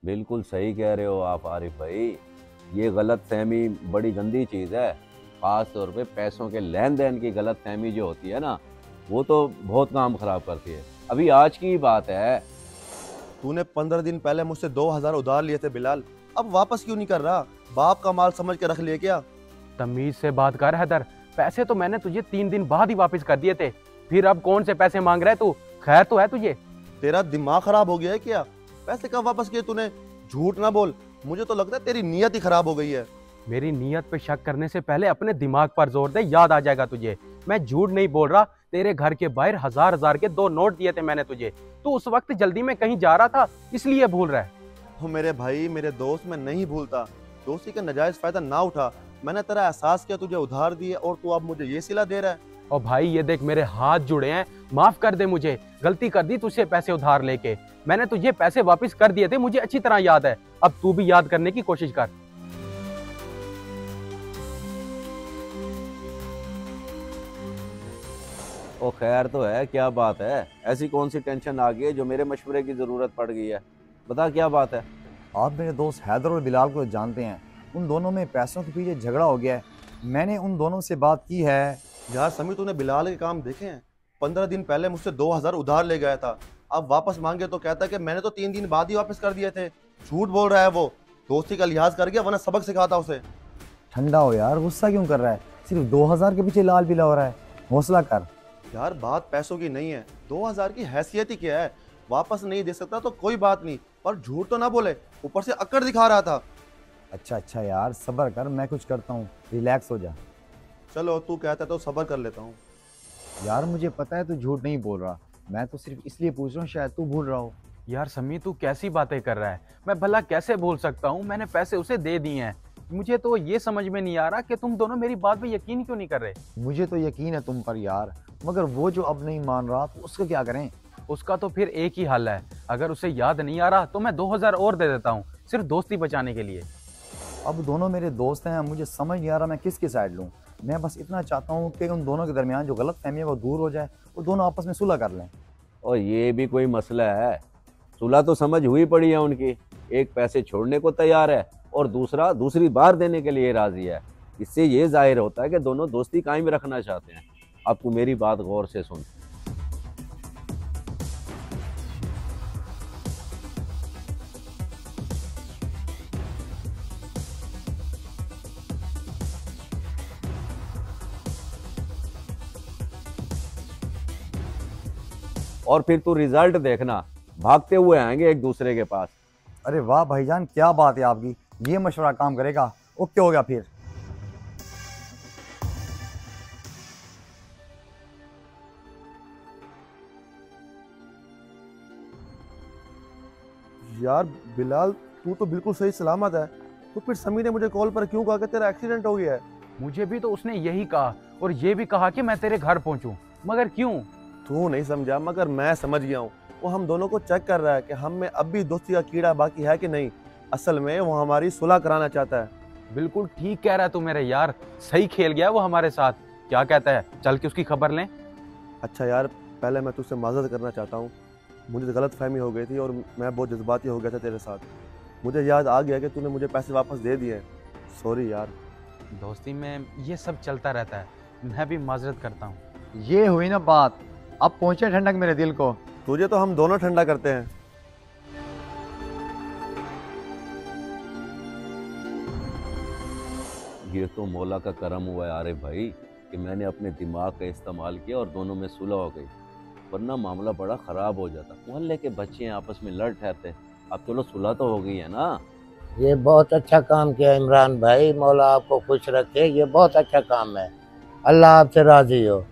बिल्कुल सही कह रहे हो आप आरिफ भाई। ये गलत फहमी बड़ी गंदी चीज़ है। ख़ास तौर पे पैसों के लेन देन की गलत फहमी जो होती है ना, वो तो बहुत काम ख़राब करती है। अभी आज की बात है। तूने 15 दिन पहले मुझसे 2,000 उधार लिए थे बिलाल, अब वापस क्यों नहीं कर रहा? बाप का माल समझ के रख लिए क्या? तमीज से बात कर हैदर। पैसे तो मैंने तुझे 3 दिन बाद ही वापस कर दिए थे, फिर अब कौन से पैसे मांग रहा है तू? खैर तो है तुझे? तेरा दिमाग खराब हो गया है क्या? पैसे कब वापस किए तूने? झूठ ना बोल, मुझे तो लगता है तेरी नीयत ही खराब हो गई है। मेरी नीयत पे शक करने से पहले अपने दिमाग पर जोर दे, याद आ जाएगा तुझे। मैं झूठ नहीं बोल रहा, तेरे घर के बाहर 1000 के 2 नोट दिए थे मैंने तुझे। तू उस वक्त जल्दी में कहीं जा रहा था, इसलिए भूल रहा है। हो मेरे भाई, मेरे दोस्त, मैं नहीं भूलता। दोस्ती का नाजायज फायदा ना उठा। मैंने तेरा एहसास किया, तुझे उधार दिए और तू अब मुझे ये सिला दे रहा है। और भाई ये देख, मेरे हाथ जुड़े हैं, माफ कर दे मुझे। गलती कर दी तुझसे पैसे उधार लेके। मैंने तुझे पैसे वापस कर दिए थे, मुझे अच्छी तरह याद है। अब तू भी याद करने की कोशिश कर। ओ खैर तो है, क्या बात है? ऐसी कौन सी टेंशन आ गई है जो मेरे मशवरे की ज़रूरत पड़ गई है? बता क्या बात है। आप मेरे दोस्त हैदर और बिलाल को जानते हैं, उन दोनों में पैसों के पीछे झगड़ा हो गया है। मैंने उन दोनों से बात की है। यार समीर, तूने बिलाल के काम देखे हैं? 15 दिन पहले मुझसे 2,000 उधार ले गया था, अब वापस मांगे तो कहता है कि मैंने तो 3 दिन बाद ही वापस कर दिए थे। झूठ बोल रहा है वो। दोस्ती का लिहाज कर गया, वरना सबक सिखाता उसे। ठंडा हो यार, गुस्सा क्यों कर रहा है? सिर्फ 2000 के पीछे लाल पीला हो रहा है, हौसला कर। यार बात पैसों की नहीं है, 2,000 की हैसियत ही क्या है? वापस नहीं दे सकता तो कोई बात नहीं, पर झूठ तो ना बोले, ऊपर से अकड़ दिखा रहा था। अच्छा यार, सब्र कर, मैं कुछ करता हूँ, रिलैक्स हो जा। चलो तू कहता है तो सब्र कर लेता हूँ। यार मुझे पता है तू झूठ नहीं बोल रहा, मैं तो सिर्फ इसलिए पूछ रहा हूँ, शायद तू भूल रहा हो। यार समी, तू कैसी बातें कर रहा है? मैं भला कैसे भूल सकता हूँ? मैंने पैसे उसे दे दिए हैं। मुझे तो ये समझ में नहीं आ रहा कि तुम दोनों मेरी बात पे यकीन क्यों नहीं कर रहे। मुझे तो यकीन है तुम पर यार, मगर वो जो अब नहीं मान रहा तो उसका क्या करें? उसका तो फिर एक ही हल है, अगर उसे याद नहीं आ रहा तो मैं 2000 और दे देता हूँ, सिर्फ दोस्ती बचाने के लिए। अब दोनों मेरे दोस्त हैं, मुझे समझ नहीं आ रहा मैं किसकी साइड लूँ। मैं बस इतना चाहता हूँ कि उन दोनों के दरमियान जो गलत फहमी है वो दूर हो जाए और दोनों आपस में सुलह कर लें। और ये भी कोई मसला है? सुलह तो समझ हुई पड़ी है उनकी। एक पैसे छोड़ने को तैयार है और दूसरा दूसरी बार देने के लिए राजी है। इससे ये जाहिर होता है कि दोनों दोस्ती कायम रखना चाहते हैं। अब तू मेरी बात गौर से सुन। और फिर तू रिजल्ट देखना, भागते हुए आएंगे एक दूसरे के पास। अरे वाह भाईजान, क्या बात है आपकी, ये मशवरा काम करेगा। ओके हो गया फिर। यार बिलाल, तू तो बिल्कुल सही सलामत है, तो फिर समीर ने मुझे कॉल पर क्यों कहा कि तेरा एक्सीडेंट हो गया है? मुझे भी तो उसने यही कहा, और ये भी कहा कि मैं तेरे घर पहुंचूं, मगर क्यों? तू नहीं समझा, मगर मैं समझ गया हूँ। वो हम दोनों को चेक कर रहा है कि हम में अब भी दोस्ती का कीड़ा बाकी है कि नहीं। असल में वो हमारी सुलह कराना चाहता है। बिल्कुल ठीक कह रहा है तू मेरे यार, सही खेल गया वो हमारे साथ। क्या कहता है, चल के उसकी खबर लें? अच्छा यार, पहले मैं तुझसे माजरत करना चाहता हूँ। मुझे गलत फहमी हो गई थी और मैं बहुत जज्बाती हो गया था तेरे साथ। मुझे याद आ गया कि तूने मुझे पैसे वापस दे दिए। सॉरी यार। दोस्ती में ये सब चलता रहता है, मैं भी माजरत करता हूँ। ये हुई ना बात, अब पहुंचे ठंडक मेरे दिल को। तुझे तो हम दोनों ठंडा करते हैं। ये तो मौला का करम हुआ है आरिफ भाई कि मैंने अपने दिमाग का इस्तेमाल किया और दोनों में सुलह हो गई, वरना मामला बड़ा ख़राब हो जाता। मोहल्ले के बच्चे हैं, आपस में लड़ ठहरते। अब चलो सुलह तो हो गई है ना। ये बहुत अच्छा काम किया इमरान भाई, मौला आपको खुश रखे। ये बहुत अच्छा काम है, अल्लाह आपसे राजी हो।